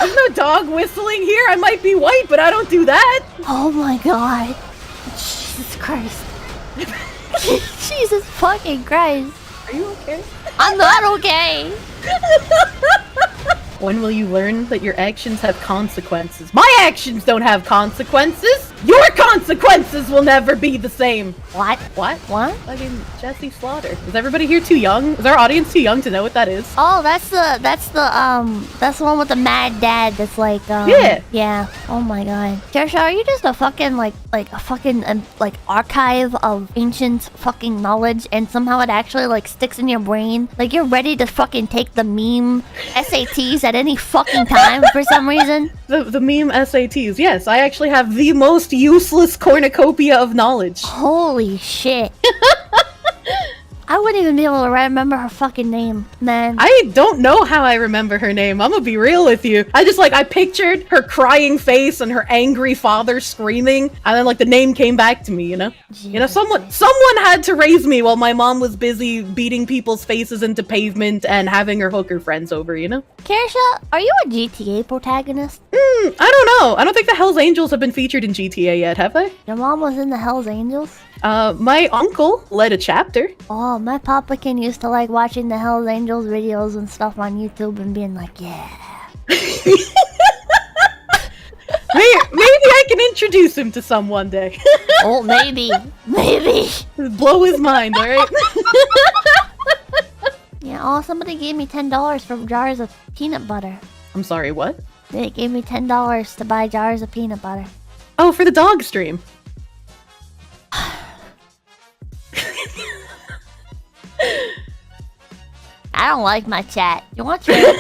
There's no dog whistling here. I might be white, but I don't do that. Oh my god. Jesus Christ. Jesus fucking Christ. Are you okay? I'm not okay. When will you learn that your actions have consequences? My actions don't have consequences! Your consequences will never be the same! What? What? What? I mean, Jesse Slaughter. Is everybody here too young? Is our audience too young to know what that is? Oh, that's the one with the mad dad that's like, Yeah. Oh my god. Kirschey, are you just a fucking, like a fucking, archive of ancient fucking knowledge and somehow it actually, like, sticks in your brain? Like, you're ready to fucking take the meme SATs at any fucking time for some reason? The meme SATs, yes. I actually have the most useless cornucopia of knowledge. Holy shit. I wouldn't even be able to remember her fucking name, man. I don't know how I remember her name. I'm gonna be real with you. I pictured her crying face and her angry father screaming, and then, like, the name came back to me, you know? Jesus. You know, someone had to raise me while my mom was busy beating people's faces into pavement and having her hooker friends over, you know? Kirschey, are you a GTA protagonist? I don't know. I don't think the Hells Angels have been featured in GTA yet, have they? Your mom was in the Hells Angels? My uncle led a chapter. Oh, my Pipkin used to like watching the Hells Angels videos and stuff on YouTube and being like, yeah. Maybe I can introduce him to some one day. Oh, maybe. Maybe. Blow his mind, alright? Yeah, oh, somebody gave me $10 for jars of peanut butter. I'm sorry, what? They gave me $10 to buy jars of peanut butter. Oh, for the dog stream. I don't like my chat. You want to trade?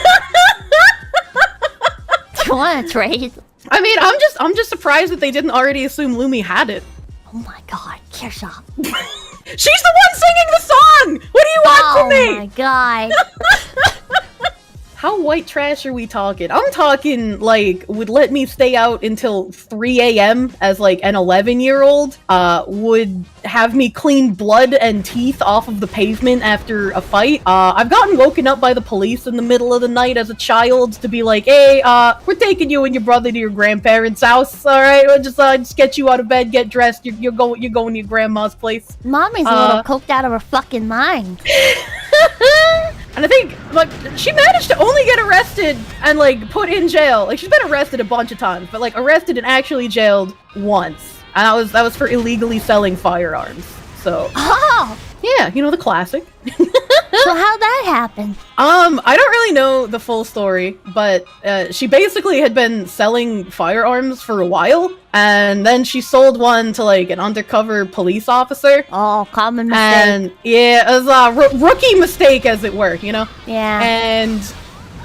Do you want to trade? I mean, I'm just surprised that they didn't already assume Lumi had it. Oh my god, Kirschey. She's the one singing the song! What do you want from me? Oh my god. How white trash are we talking? I'm talking, like, would let me stay out until 3 a.m. as, like, an 11-year-old, would have me clean blood and teeth off of the pavement after a fight. I've gotten woken up by the police in the middle of the night as a child to be like, hey, we're taking you and your brother to your grandparents' house, alright? We'll just get you out of bed, get dressed, you're going to your grandma's place. Mommy's a little coked out of her fucking mind. And I think, like, she managed to only get arrested and, like, put in jail. Like, she's been arrested a bunch of times, but, like, arrested and actually jailed once. And that was for illegally selling firearms. So, Oh! yeah, you know, the classic. So how'd that happen? I don't really know the full story, but she basically had been selling firearms for a while, and then she sold one to, like, an undercover police officer. Oh, common mistake. And, yeah, it was a rookie mistake, as it were, you know? Yeah. And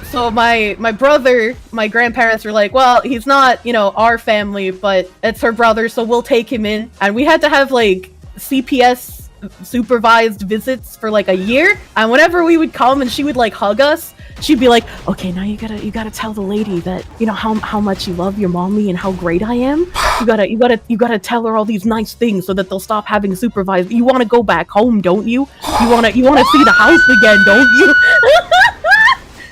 so my brother, my grandparents were like, well, he's not, you know, our family, but it's her brother, so we'll take him in. And we had to have, like, CPS supervised visits for like a year, and whenever we would come and she would like hug us, she'd be like, okay, now you gotta tell the lady that, you know, how much you love your mommy and how great I am. You gotta tell her all these nice things so that they'll stop having supervised. You want to go back home, don't you? You want to see the house again, don't you?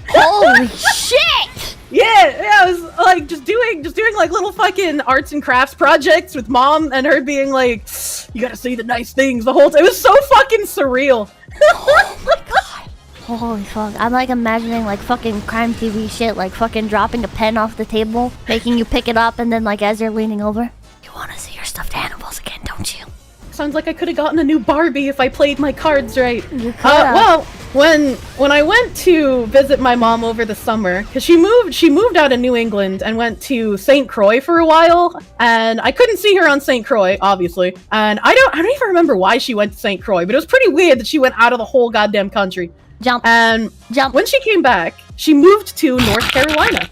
Holy shit! Yeah, I was like just doing like little fucking arts and crafts projects with mom, and her being like, you gotta say the nice things the whole time. It was so fucking surreal. Oh my god. Holy fuck. I'm like imagining like fucking crime TV shit, like fucking dropping a pen off the table, making you pick it up, and then like as you're leaning over, you wanna see your stuffed animals again, don't you? Sounds like I could have gotten a new Barbie if I played my cards right. You could well, when I went to visit my mom over the summer, because she moved out of New England and went to St. Croix for a while, and I couldn't see her on St. Croix, obviously. And I don't even remember why she went to St. Croix, but it was pretty weird that she went out of the whole goddamn country. Jump. And when she came back, she moved to North Carolina.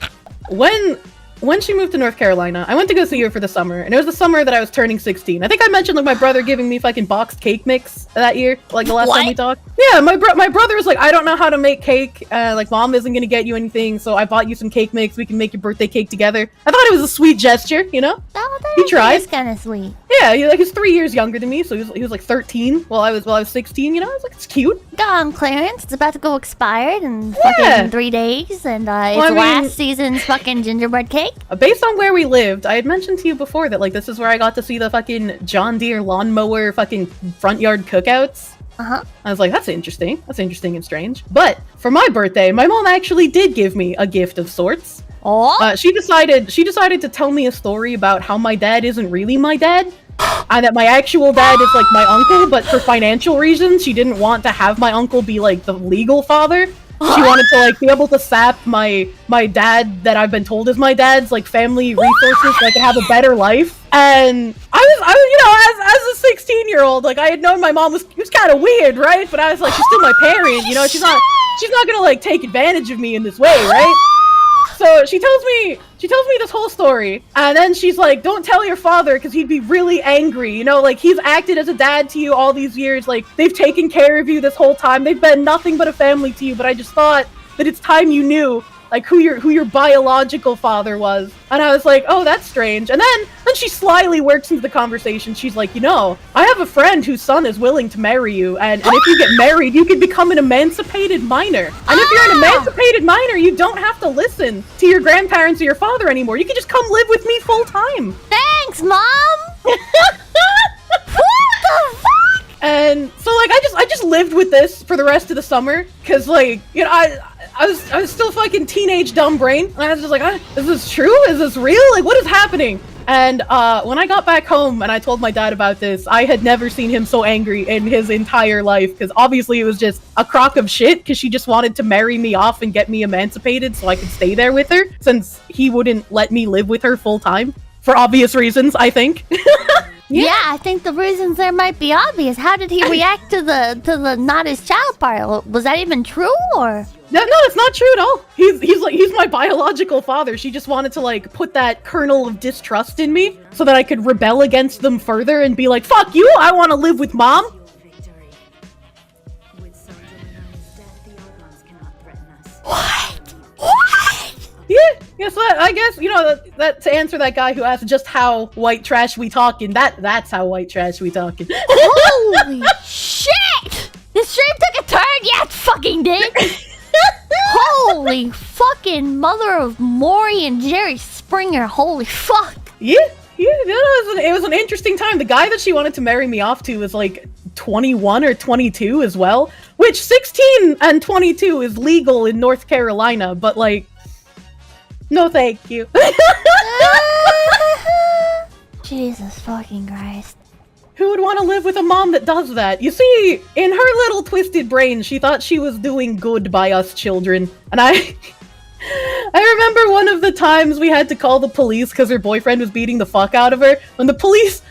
When she moved to North Carolina, I went to go see her for the summer, and it was the summer that I was turning 16. I think I mentioned like my brother giving me fucking boxed cake mix that year, like the last time we talked. Yeah, my brother was like, I don't know how to make cake, like mom isn't gonna get you anything, so I bought you some cake mix, we can make your birthday cake together. I thought it was a sweet gesture, you know? That Oh, that he tried. Is kind of sweet. Yeah, he's 3 years younger than me, so he was like 13 while I was 16. You know, I was like, it's cute. Clarence, it's about to go expired in fucking 3 days, and it's last season's fucking gingerbread cake. Based on where we lived, I had mentioned to you before that like this is where I got to see the fucking John Deere lawnmower fucking front yard cookouts. I was like, that's interesting and strange. But for my birthday, my mom actually did give me a gift of sorts. She decided to tell me a story about how my dad isn't really my dad, and that my actual dad is like my uncle, but for financial reasons, she didn't want to have my uncle be like the legal father. She wanted to like be able to sap my dad that I've been told is my dad's like family resources so I could have a better life. And I was you know, as a 16-year-old, like I had known my mom was kind of weird, right? But I was like, she's still my parent, you know, she's not gonna like take advantage of me in this way, right? So she tells me this whole story, and then she's like, don't tell your father because he'd be really angry, you know, like he's acted as a dad to you all these years, like they've taken care of you this whole time, they've been nothing but a family to you, but I just thought that it's time you knew like who your biological father was. And I was like, oh, that's strange. And then she slyly works into the conversation. She's like, you know, I have a friend whose son is willing to marry you, and if you get married, you could become an emancipated minor. And if you're an emancipated minor, you don't have to listen to your grandparents or your father anymore. You can just come live with me full time. Thanks, Mom! What the fuck? And so like I just lived with this for the rest of the summer, cause like, you know, I was still fucking teenage dumb brain, and I was just like, is this true? Is this real? Like, what is happening? And when I got back home and I told my dad about this, I had never seen him so angry in his entire life, because obviously it was just a crock of shit, because she just wanted to marry me off and get me emancipated so I could stay there with her, since he wouldn't let me live with her full time. For obvious reasons, I think. Yeah, I think the reasons there might be obvious. How did he react to the not his child part? Was that even true, or? No, it's not true at all. He's my biological father. She just wanted to like put that kernel of distrust in me so that I could rebel against them further and be like, fuck you, I want to live with mom. What? Yeah, so I guess, you know, that to answer that guy who asked just how white trash we talking, that's how white trash we talking. Holy shit! This stream took a turn? Yeah, it fucking did! Holy fucking mother of Maury and Jerry Springer, holy fuck! Yeah, it was an interesting time. The guy that she wanted to marry me off to was like 21 or 22 as well, which 16 and 22 is legal in North Carolina, but like, no thank you. Jesus fucking Christ. Who would want to live with a mom that does that? You see, in her little twisted brain, she thought she was doing good by us children. And I remember one of the times we had to call the police because her boyfriend was beating the fuck out of her. When the police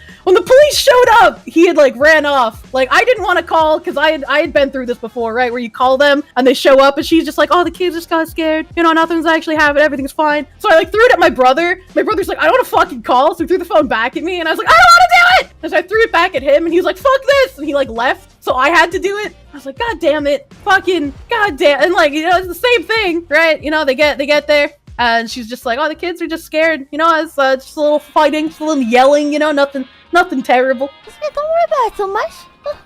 showed up, he had like ran off. Like, I didn't want to call because I had been through this before, right? Where you call them and they show up and she's just like, oh, the kids just got scared. You know, nothing's actually happened. Everything's fine. So I like threw it at my brother. My brother's like, I don't want to fucking call. So he threw the phone back at me and I was like, I don't want to do it. And so I threw it back at him and he was like, fuck this. And he like left. So I had to do it. I was like, God damn it. Fucking God damn. And like, you know, it's the same thing, right? You know, they get there. And she's just like, oh, the kids are just scared. You know, it's just a little fighting, just a little yelling, you know, nothing terrible. Don't worry about it so much. What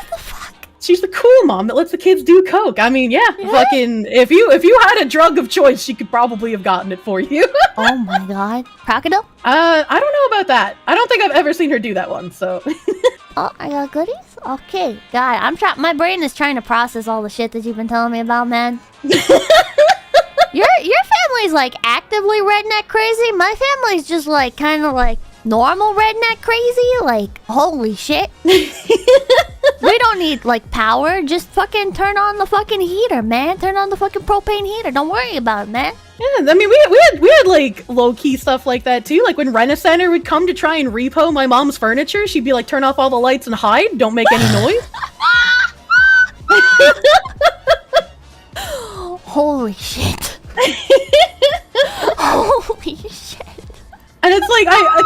the fuck? She's the cool mom that lets the kids do coke. I mean, yeah. Fucking, if you had a drug of choice, she could probably have gotten it for you. Oh my god. Crocodile? I don't know about that. I don't think I've ever seen her do that one, so. Oh, I got goodies? Okay. God, my brain is trying to process all the shit that you've been telling me about, man. Your family's like actively redneck crazy. My family's just like kind of like normal redneck crazy. Like, holy shit. We don't need like power. Just fucking turn on the fucking heater, man. Turn on the fucking propane heater. Don't worry about it, man. Yeah, I mean, we had like low-key stuff like that too. Like when Rent-A-Center would come to try and repo my mom's furniture, she'd be like, turn off all the lights and hide. Don't make any noise. Holy shit. Holy shit. And it's like, I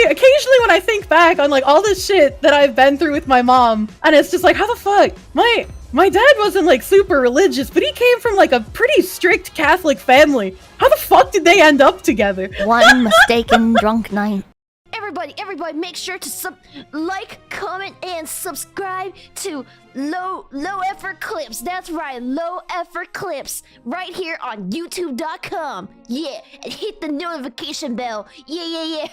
occasionally when I think back on like all this shit that I've been through with my mom, and it's just like, how the fuck? My My dad wasn't like super religious, but he came from like a pretty strict Catholic family. How the fuck did they end up together? One mistaken drunk night. Everybody, make sure to like, comment, and subscribe to Low Effort Clips. That's right, Low Effort Clips, right here on YouTube.com. Yeah, and hit the notification bell. Yeah.